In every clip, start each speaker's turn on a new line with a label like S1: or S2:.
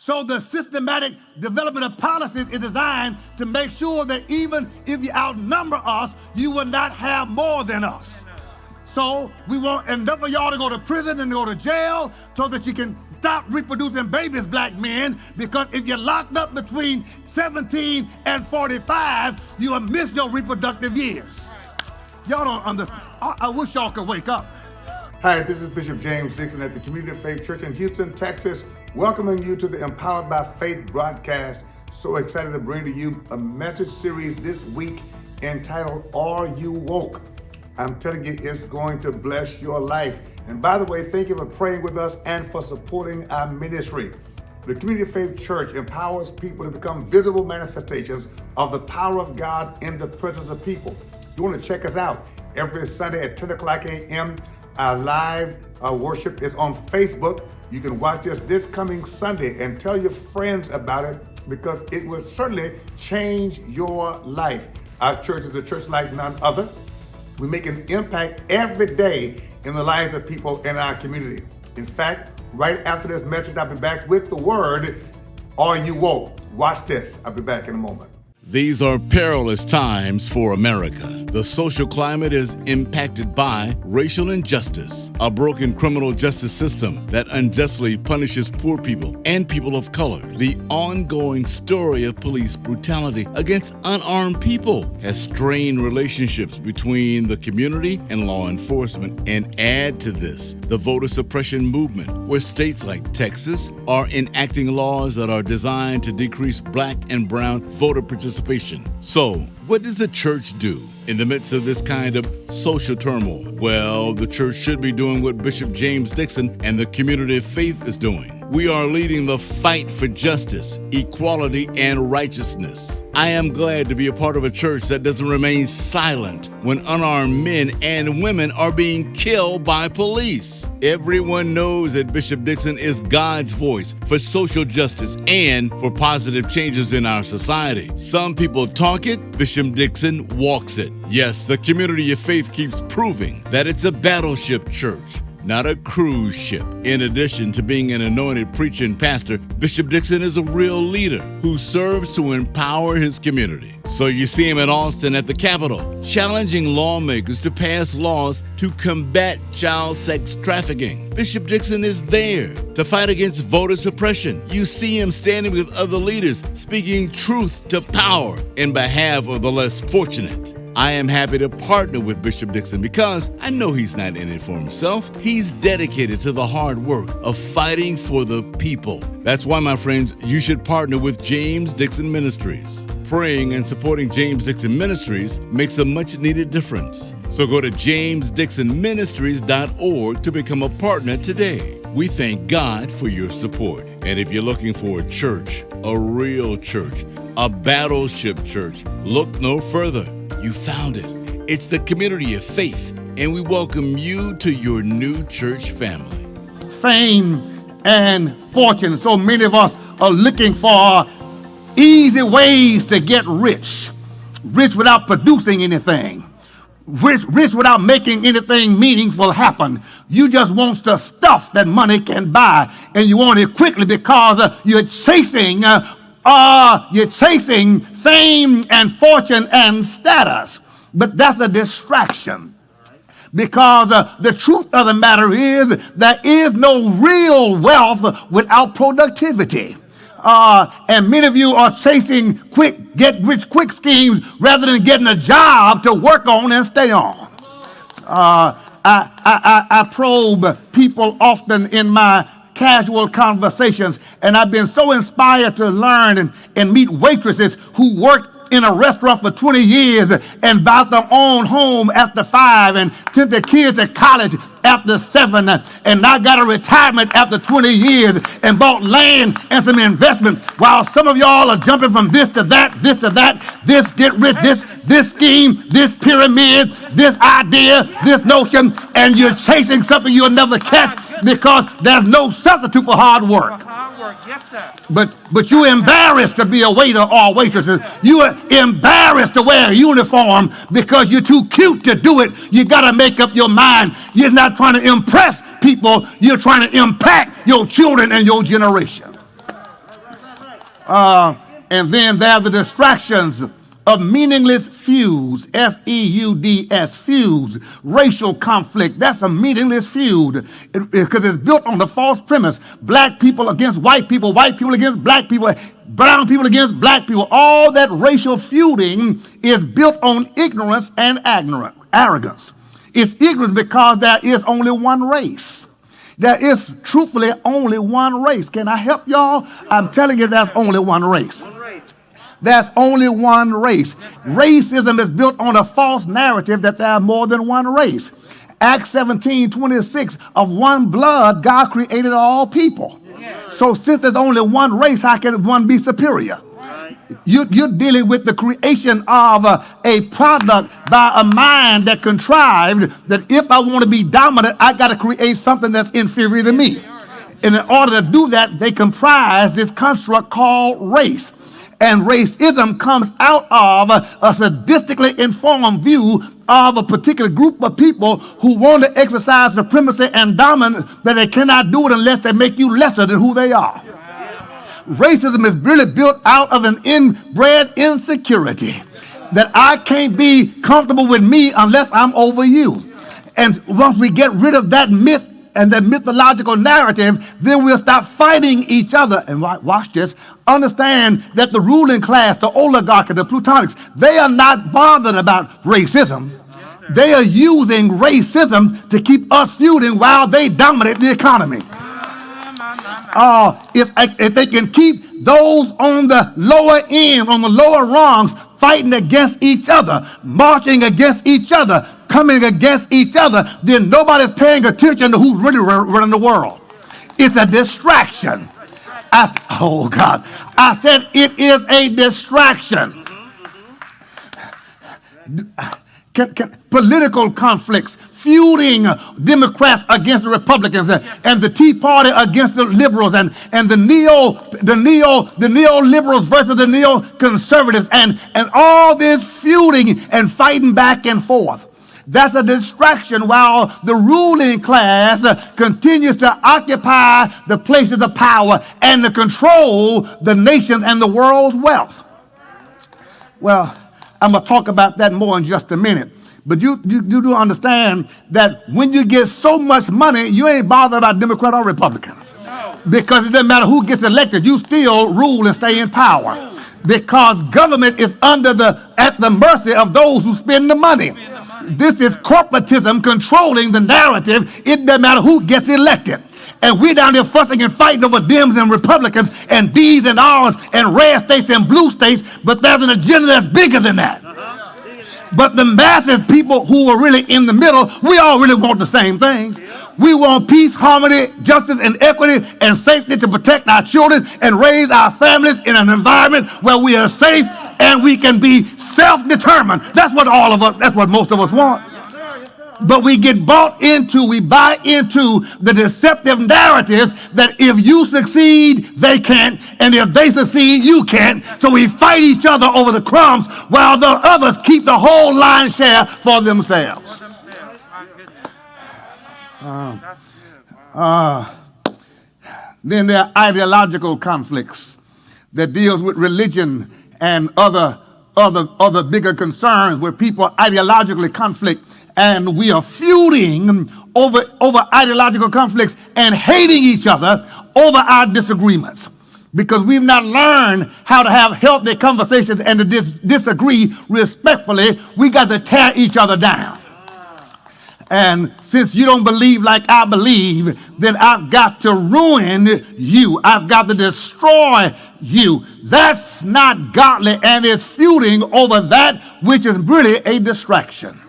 S1: So the systematic development of policies is designed to make sure that even if you outnumber us, you will not have more than us. So we want enough of y'all to go to prison and go to jail so that you can stop reproducing babies, black men, because if you're locked up between 17 and 45, you will miss your reproductive years. Y'all don't understand. I wish y'all could wake up.
S2: Hi, this is Bishop James Dixon at the Community of Faith Church in Houston, Texas, welcoming you to the Empowered by Faith broadcast. So excited to bring to you a message series this week entitled, Are You Woke? I'm telling you, it's going to bless your life. And by the way, thank you for praying with us and for supporting our ministry. The Community of Faith Church empowers people to become visible manifestations of the power of God in the presence of people. You want to check us out every Sunday at 10 o'clock a.m. Our live worship is on Facebook. You can watch us this coming Sunday and tell your friends about it because it will certainly change your life. Our church is a church like none other. We make an impact every day in the lives of people in our community. In fact, right after this message, I'll be back with the word, Are You Woke? Watch this. I'll be back in a moment.
S3: These are perilous times for America. The social climate is impacted by racial injustice, a broken criminal justice system that unjustly punishes poor people and people of color. The ongoing story of police brutality against unarmed people has strained relationships between the community and law enforcement. And add to this the voter suppression movement, where states like Texas are enacting laws that are designed to decrease black and brown voter participation. So, what does the church do in the midst of this kind of social turmoil? Well, the church should be doing what Bishop James Dixon and the Community of Faith is doing. We are leading the fight for justice, equality, and righteousness. I am glad to be a part of a church that doesn't remain silent when unarmed men and women are being killed by police. Everyone knows that Bishop Dixon is God's voice for social justice and for positive changes in our society. Some people talk it, Bishop Dixon walks it. Yes, the Community of Faith keeps proving that it's a battleship church, not a cruise ship. In addition to being an anointed preacher and pastor, Bishop Dixon is a real leader who serves to empower his community. So you see him in Austin at the Capitol, challenging lawmakers to pass laws to combat child sex trafficking. Bishop Dixon is there to fight against voter suppression. You see him standing with other leaders, speaking truth to power in behalf of the less fortunate. I am happy to partner with Bishop Dixon because I know he's not in it for himself. He's dedicated to the hard work of fighting for the people. That's why, my friends, you should partner with James Dixon Ministries. Praying and supporting James Dixon Ministries makes a much-needed difference. So go to jamesdixonministries.org to become a partner today. We thank God for your support. And if you're looking for a church, a real church, a battleship church, look no further. You found it. It's the Community of Faith, and we welcome you to your new church family.
S1: Fame and fortune. So many of us are looking for easy ways to get rich. Rich without producing anything. Rich without making anything meaningful happen. You just want the stuff that money can buy, and you want it quickly because you're chasing fame and fortune and status. But that's a distraction. Because the truth of the matter is there is no real wealth without productivity. And many of you are chasing get-rich-quick schemes rather than getting a job to work on and stay on. I probe people often in my casual conversations, and I've been so inspired to learn and meet waitresses who worked in a restaurant for 20 years and bought their own home after 5 and sent their kids to college after 7 and now got a retirement after 20 years and bought land and some investment, while some of y'all are jumping from this to that, this get rich, this scheme, this pyramid, this idea, this notion, and you're chasing something you'll never catch because there's no substitute for hard work.
S4: Yes, sir.
S1: But you're embarrassed to be a waiter or a waitress. You're embarrassed to wear a uniform because you're too cute to do it. You got to make up your mind. You're not trying to impress people. You're trying to impact your children and your generation. And then there are the distractions of meaningless feuds, F-E-U-D-S, feuds, racial conflict. That's a meaningless feud because it's built on the false premise. Black people against white people against black people, brown people against black people. All that racial feuding is built on ignorance and arrogance. It's ignorance because there is only one race. There is truthfully only one race. Can I help y'all? I'm telling you there's only one race. There's only one race. Racism is built on a false narrative that there are more than one race. Acts 17:26, of one blood God created all people. So since there's only one race, how can one be superior? You're dealing with the creation of a product by a mind that contrived that if I want to be dominant, I got to create something that's inferior to me. And in order to do that, they comprise this construct called race. And racism comes out of a sadistically informed view of a particular group of people who want to exercise supremacy and dominance, but they cannot do it unless they make you lesser than who they are. Racism is really built out of an inbred insecurity that I can't be comfortable with me unless I'm over you. And once we get rid of that myth and that mythological narrative, then we'll stop fighting each other. And watch this. Understand that the ruling class, the oligarchy, the plutonics, they are not bothered about racism. They are using racism to keep us feuding while they dominate the economy. If they can keep those on the lower end, on the lower rungs, fighting against each other, marching against each other, coming against each other, then nobody's paying attention to who's really running the world. It's a distraction. Oh God. I said it is a distraction. Political conflicts, feuding Democrats against the Republicans and the Tea Party against the liberals and the neoliberals versus the neoconservatives and all this feuding and fighting back and forth. That's a distraction while the ruling class continues to occupy the places of power and to control the nations and the world's wealth. Well, I'm going to talk about that more in just a minute. But you do understand that when you get so much money, you ain't bothered about Democrat or Republicans. Because it doesn't matter who gets elected, you still rule and stay in power. Because government is at the mercy of those who spend the money. This is corporatism controlling the narrative. It doesn't matter who gets elected. And we're down there fussing and fighting over Dems and Republicans and D's and R's and red states and blue states, but there's an agenda that's bigger than that. But the masses, people who are really in the middle, we all really want the same things. We want peace, harmony, justice, and equity and safety to protect our children and raise our families in an environment where we are safe and we can be self-determined. That's what most of us want. But we buy into the deceptive narratives that if you succeed, they can't, and if they succeed, you can't. So we fight each other over the crumbs while the others keep the whole lion's share for themselves. Then there are ideological conflicts that deals with religion and other bigger concerns where people ideologically conflict. And we are feuding over ideological conflicts and hating each other over our disagreements. Because we've not learned how to have healthy conversations and to disagree respectfully, we got to tear each other down. And since you don't believe like I believe, then I've got to ruin you. I've got to destroy you. That's not godly, and it's feuding over that which is really a distraction.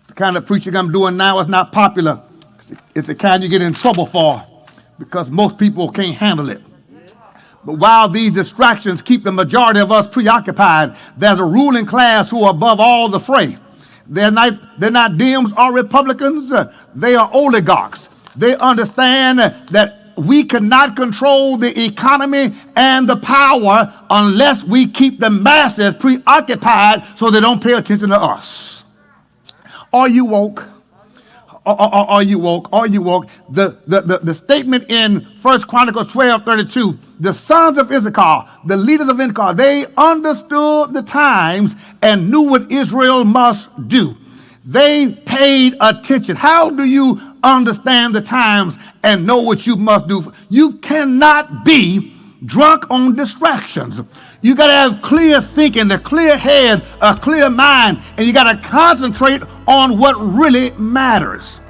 S1: The kind of preaching I'm doing now is not popular. It's the kind you get in trouble for because most people can't handle it. But while these distractions keep the majority of us preoccupied, there's a ruling class who are above all the fray. They're not Dems or Republicans. They are oligarchs. They understand that we cannot control the economy and the power unless we keep the masses preoccupied so they don't pay attention to us. Are you woke? Are you woke? Are you woke? The statement in 1 Chronicles 12:32, the sons of Issachar, the leaders of Issachar, they understood the times and knew what Israel must do. They paid attention. How do you understand the times and know what you must do? You cannot be drunk on distractions. You got to have clear thinking, a clear head, a clear mind, and you got to concentrate on what really matters.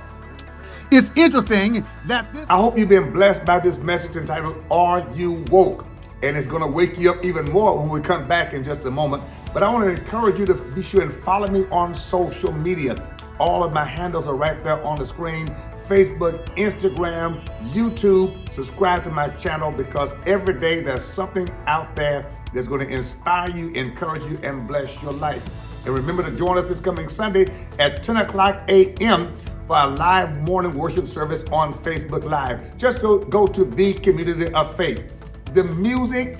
S1: It's interesting that
S2: I hope you've been blessed by this message entitled, Are You Woke? And it's going to wake you up even more when we come back in just a moment. But I want to encourage you to be sure and follow me on social media. All of my handles are right there on the screen. Facebook, Instagram, YouTube. Subscribe to my channel, because every day there's something out there that's going to inspire you, encourage you, and bless your life. And remember to join us this coming Sunday at 10 o'clock a.m. for our live morning worship service on Facebook Live. Just go to The Community of Faith. The music,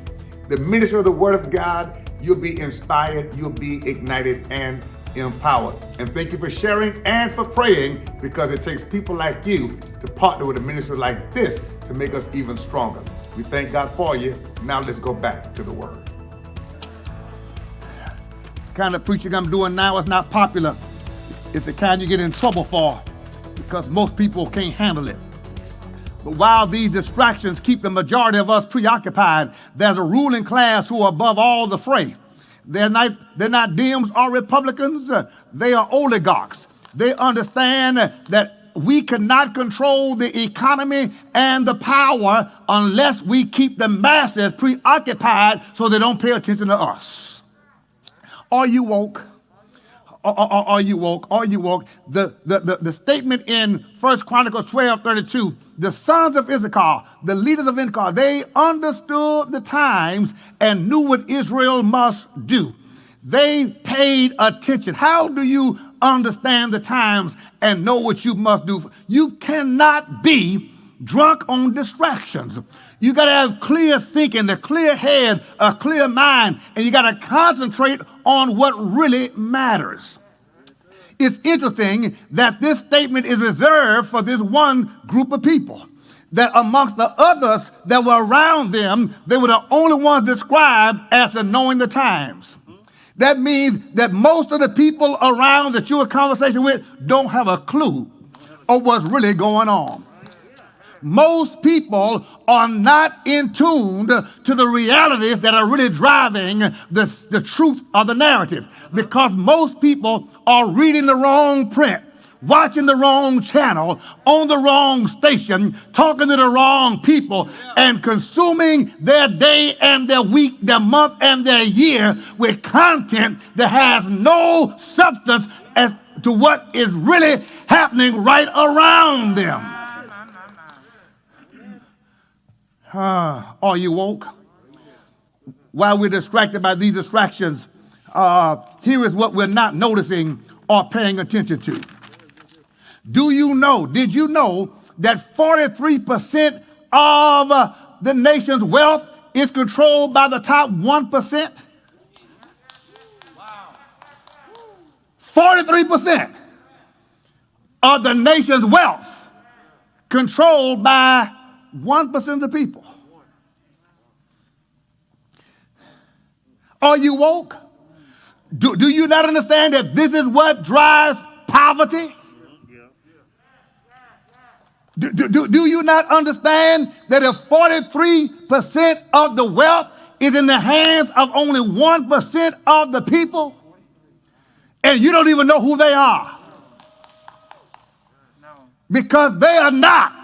S2: the ministry of the Word of God, you'll be inspired, you'll be ignited and empowered. And thank you for sharing and for praying, because it takes people like you to partner with a ministry like this to make us even stronger. We thank God for you. Now let's go back to the Word.
S1: the kind of preaching I'm doing now is not popular. It's the kind you get in trouble for, because most people can't handle it. But while these distractions keep the majority of us preoccupied, there's a ruling class who are above all the fray. They're not Dems or Republicans. They are oligarchs. They understand that we cannot control the economy and the power unless we keep the masses preoccupied so they don't pay attention to us. Are you woke? Are you woke? Are you woke? The statement in 1 Chronicles 12:32, the sons of Issachar, the leaders of Issachar, they understood the times and knew what Israel must do. They paid attention. How do you understand the times and know what you must do? You cannot be drunk on distractions. You got to have clear thinking, a clear head, a clear mind, and you got to concentrate on what really matters. It's interesting that this statement is reserved for this one group of people, that amongst the others that were around them, they were the only ones described as the knowing the times. That means that most of the people around that you're in conversation with don't have a clue of what's really going on. Most people are not in tune to the realities that are really driving the truth of the narrative, because most people are reading the wrong print, watching the wrong channel, on the wrong station, talking to the wrong people, and consuming their day and their week, their month and their year with content that has no substance as to what is really happening right around them. Are you woke? While we're distracted by these distractions, here is what we're not noticing or paying attention to. Did you know that 43% of the nation's wealth is controlled by the top 1%? 43% of the nation's wealth controlled by 1% of the people. Are you woke? Do you not understand that this is what drives poverty? Do you not understand that if 43% of the wealth is in the hands of only 1% of the people, and you don't even know who they are, because they are not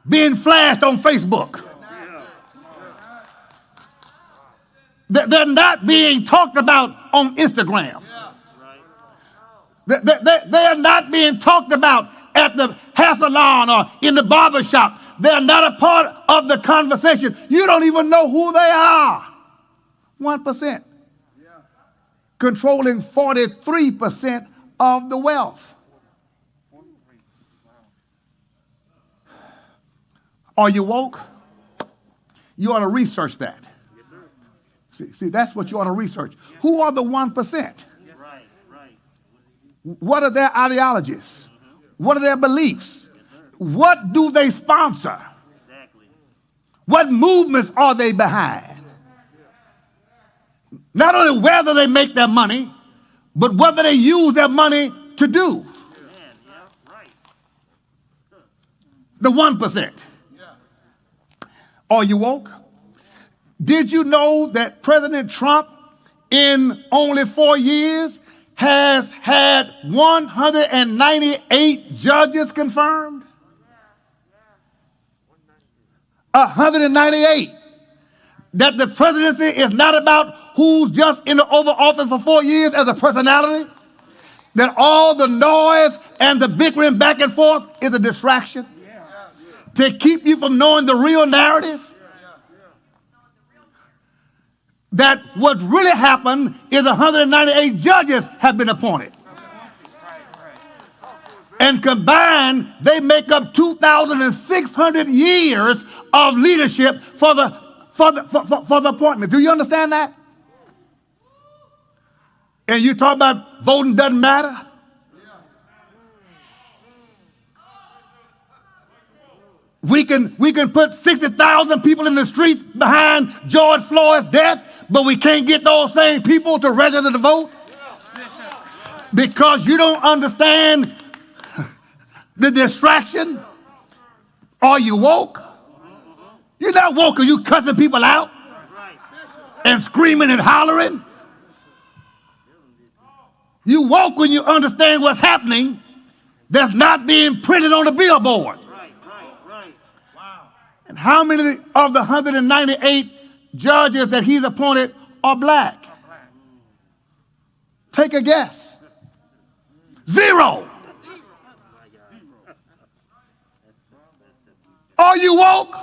S1: being flashed on Facebook. They're not being talked about on Instagram. They are not being talked about at the hair salon or in the barber shop. They're not a part of the conversation. You don't even know who they are. 1%. Controlling 43% of the wealth. Are you woke? You ought to research that. See, that's what you ought to research. Who are the 1%? What are their ideologies? What are their beliefs? What do they sponsor? What movements are they behind? Not only whether they make their money, but whether they use their money to do. The 1%. Are you woke? Did you know that President Trump, in only 4 years, has had 198 judges confirmed? 198. That the presidency is not about who's just in the Oval Office for 4 years as a personality. That all the noise and the bickering back and forth is a distraction to keep you from knowing the real narrative. That what really happened is 198 judges have been appointed. And combined, they make up 2,600 years of leadership for the appointment. Do you understand that? And you talk about voting doesn't matter? We can put 60,000 people in the streets behind George Floyd's death, but we can't get those same people to register to vote? Because you don't understand the distraction? Are you woke? You're not woke. Are you cussing people out and screaming and hollering? You woke when you understand what's happening that's not being printed on the billboard. And how many of the 198 judges that he's appointed are black? Take a guess. 0. Are you woke?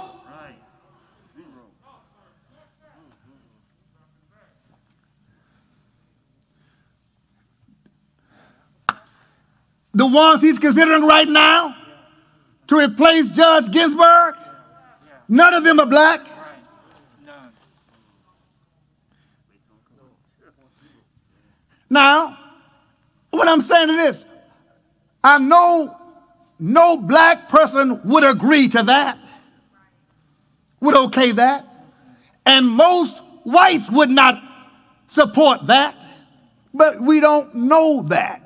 S1: The ones he's considering right now to replace Judge Ginsburg, none of them are black. Now, what I'm saying is this. I know no black person would agree to that, would okay that, and most whites would not support that, but we don't know that.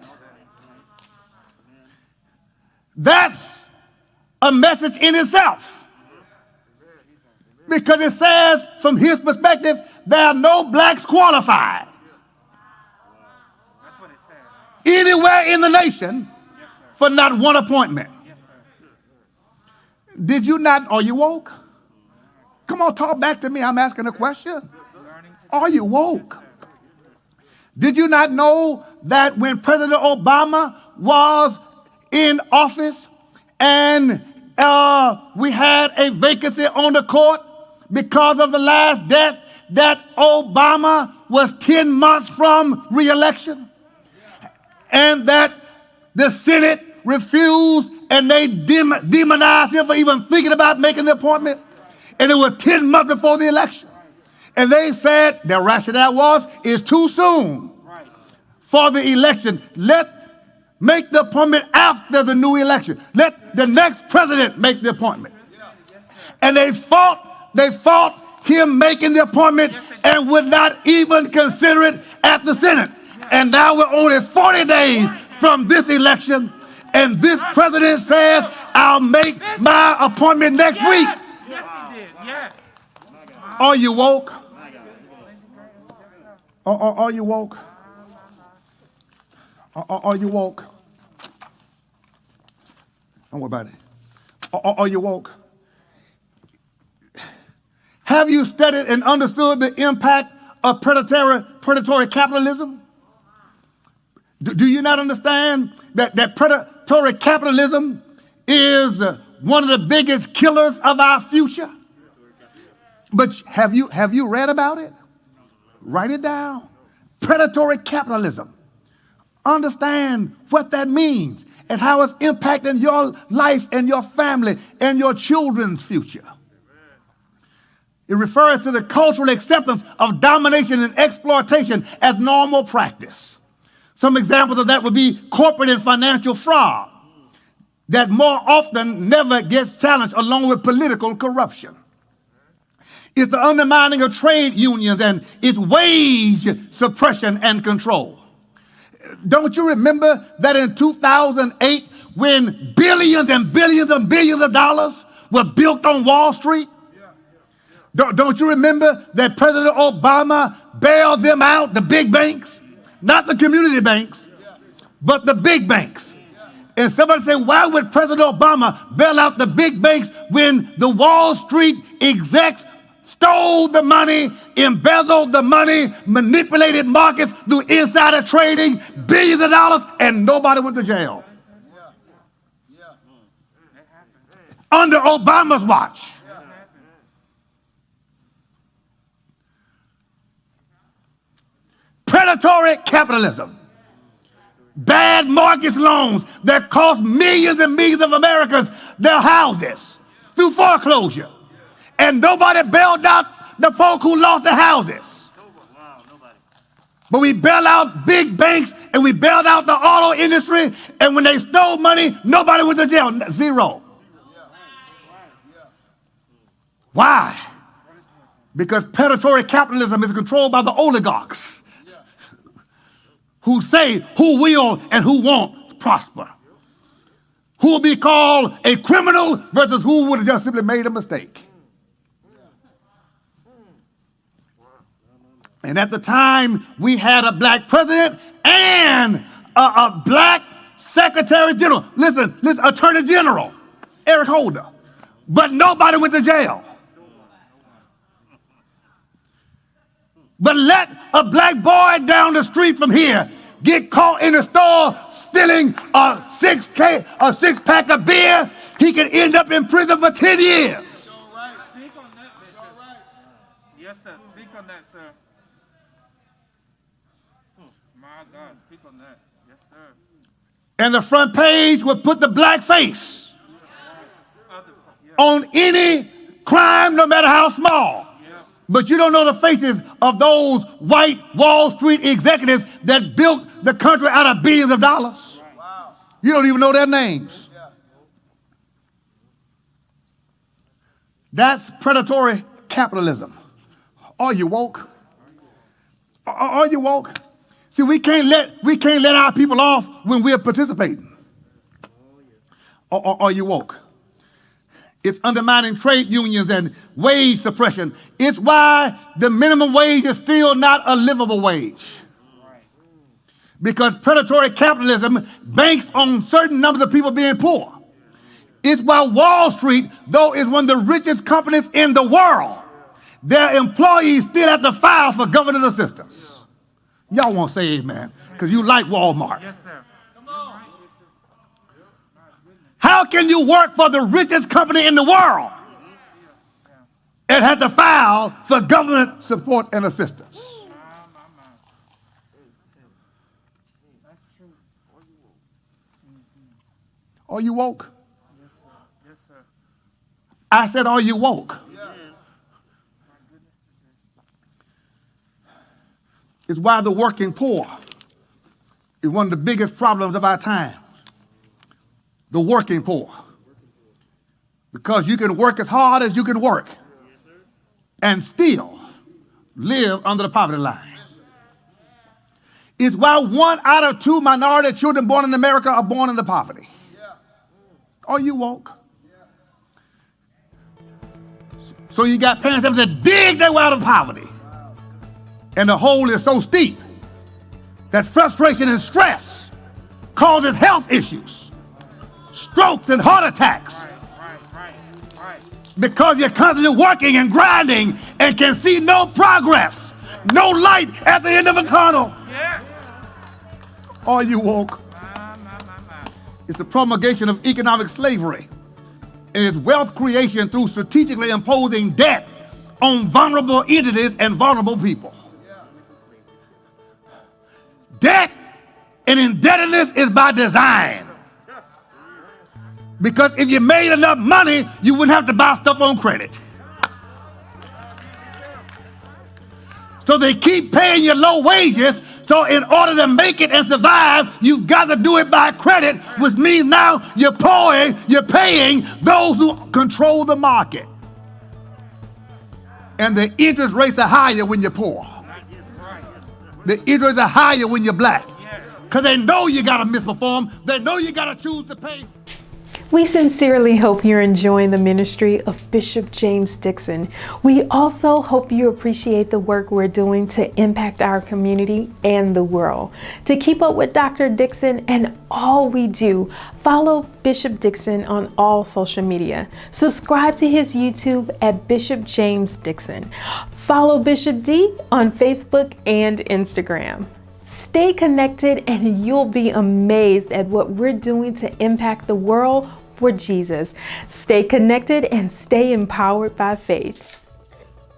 S1: That's a message in itself. Because it says, from his perspective, there are no blacks qualified anywhere in the nation for not one appointment. Did you not? Are you woke? Come on, talk back to me. I'm asking a question. Are you woke? Did you not know that when President Obama was in office and we had a vacancy on the court because of the last death, that Obama was 10 months from re-election, and that the Senate refused and they demonized him for even thinking about making the appointment, and it was 10 months before the election. And they said their rationale was, it's too soon for the election. Make the appointment after the new election. Let the next president make the appointment. And they fought him making the appointment and would not even consider it at the Senate. And now we're only 40 days from this election, and this president says, I'll make my appointment next week.
S4: Yes, he did. Yes.
S1: Are you woke? Are you woke? Are you woke? Don't worry about it. Are you woke? Have you studied and understood the impact of predatory capitalism? Do you not understand that predatory capitalism is one of the biggest killers of our future? But have you read about it? Write it down. Predatory capitalism. Understand what that means and how it's impacting your life and your family and your children's future. It refers to the cultural acceptance of domination and exploitation as normal practice. Some examples of that would be corporate and financial fraud, that more often never gets challenged, along with political corruption. It's the undermining of trade unions and its wage suppression and control. Don't you remember that in 2008, when billions and billions and billions of dollars were built on Wall Street? Don't you remember that President Obama bailed them out, the big banks? Not the community banks, but the big banks. And somebody said, why would President Obama bail out the big banks when the Wall Street execs stole the money, embezzled the money, manipulated markets through insider trading, billions of dollars, and nobody went to jail? Under Obama's watch. Predatory capitalism. Bad mortgage loans that cost millions and millions of Americans their houses through foreclosure. And nobody bailed out the folk who lost their houses. But we bailed out big banks and we bailed out the auto industry, and when they stole money, nobody went to jail. Zero. Why? Because predatory capitalism is controlled by the oligarchs who say who will and who won't prosper, who will be called a criminal versus who would have just simply made a mistake. And at the time, we had a black president and a black secretary general. Listen, Attorney General, Eric Holder. But nobody went to jail. But let a black boy down the street from here get caught in a store stealing a six-pack of beer, he could end up in prison for 10 years.
S4: Speak on that, Bishop. Yes, sir. Speak on that, sir. My God, speak on that. Yes, sir.
S1: And the front page would put the black face on any crime, no matter how small. But you don't know the faces of those white Wall Street executives that built the country out of billions of dollars. Wow. You don't even know their names. Yeah. That's predatory capitalism. Are you woke? Are you woke? See, we can't let our people off when we're participating. Are you woke? It's undermining trade unions and wage suppression. It's why the minimum wage is still not a livable wage. Because predatory capitalism banks on certain numbers of people being poor. It's why Wall Street, though is one of the richest companies in the world, their employees still have to file for government assistance. Y'all won't say amen, because you like Walmart.
S4: Yes, sir.
S1: How can you work for the richest company in the world and have to file for government support and assistance? Are you woke?
S4: Yes, sir.
S1: I said, are you woke? It's why the working poor is one of the biggest problems of our time. The working poor. Because you can work as hard as you can work and still live under the poverty line. It's why 1 out of 2 minority children born in America are born into poverty. Are you woke? So you got parents that have to dig their way out of poverty. And the hole is so steep that frustration and stress causes health issues, strokes and heart attacks.
S4: Right.
S1: Because you're constantly working and grinding and can see no progress, no light at the end of a tunnel.
S4: Yeah.
S1: Are you woke?
S4: My.
S1: It's the promulgation of economic slavery and its wealth creation through strategically imposing debt on vulnerable entities and vulnerable people. Debt and indebtedness is by design. Because if you made enough money, you wouldn't have to buy stuff on credit. So they keep paying you low wages So in order to make it and survive, you've got to do it by credit, which means now you're paying those who control the market. And the interest rates are higher when you're poor. The interest are higher when you're black. Because they know you got to misperform. They know you got to choose to pay.
S5: We sincerely hope you're enjoying the ministry of Bishop James Dixon. We also hope you appreciate the work we're doing to impact our community and the world. To keep up with Dr. Dixon and all we do, follow Bishop Dixon on all social media. Subscribe to his YouTube at Bishop James Dixon. Follow Bishop D on Facebook and Instagram. Stay connected and you'll be amazed at what we're doing to impact the world for Jesus. Stay connected and stay empowered by faith.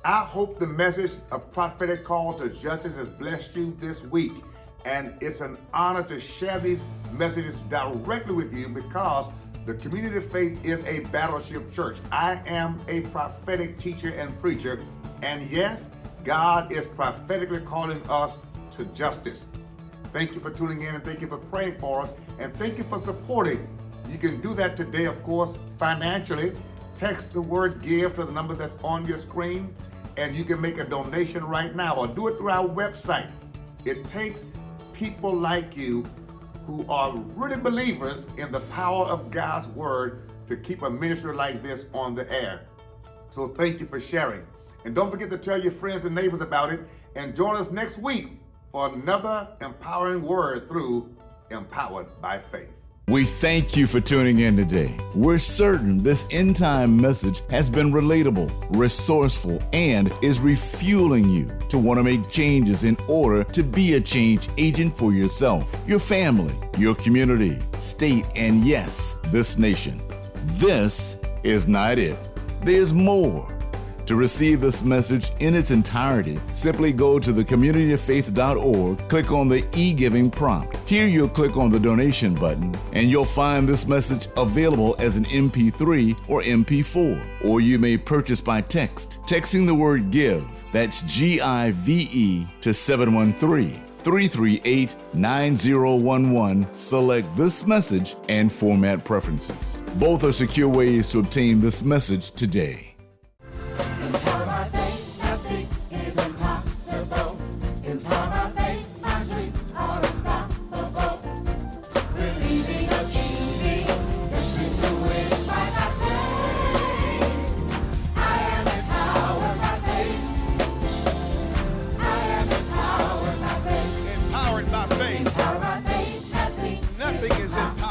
S2: I hope the message of prophetic call to justice has blessed you this week. And it's an honor to share these messages directly with you because the Community of Faith is a battleship church. I am a prophetic teacher and preacher. And yes, God is prophetically calling us to justice. Thank you for tuning in and thank you for praying for us and thank you for supporting. You can do that today, of course, financially. Text the word give to the number that's on your screen and you can make a donation right now or do it through our website. It takes people like you who are really believers in the power of God's word to keep a ministry like this on the air. So thank you for sharing. And don't forget to tell your friends and neighbors about it and join us next week for another empowering word through Empowered by Faith.
S3: We thank you for tuning in today. We're certain this end time message has been relatable, resourceful, and is refueling you to want to make changes in order to be a change agent for yourself, your family, your community, state, and yes, this nation. This is not it. There's more. To receive this message in its entirety, simply go to thecommunityoffaith.org, click on the e-giving prompt. Here you'll click on the donation button, and you'll find this message available as an MP3 or MP4. Or you may purchase by text, texting the word GIVE, that's G-I-V-E, to 713-338-9011. Select this message and format preferences. Both are secure ways to obtain this message today.
S6: Empowered by faith, nothing is impossible. Empowered by faith, my dreams are unstoppable. Believing, achieving, destined to win by God's grace. I am empowered by faith. I am empowered by faith.
S7: Empowered by faith.
S6: Empowered by faith, nothing
S7: Nothing is impossible.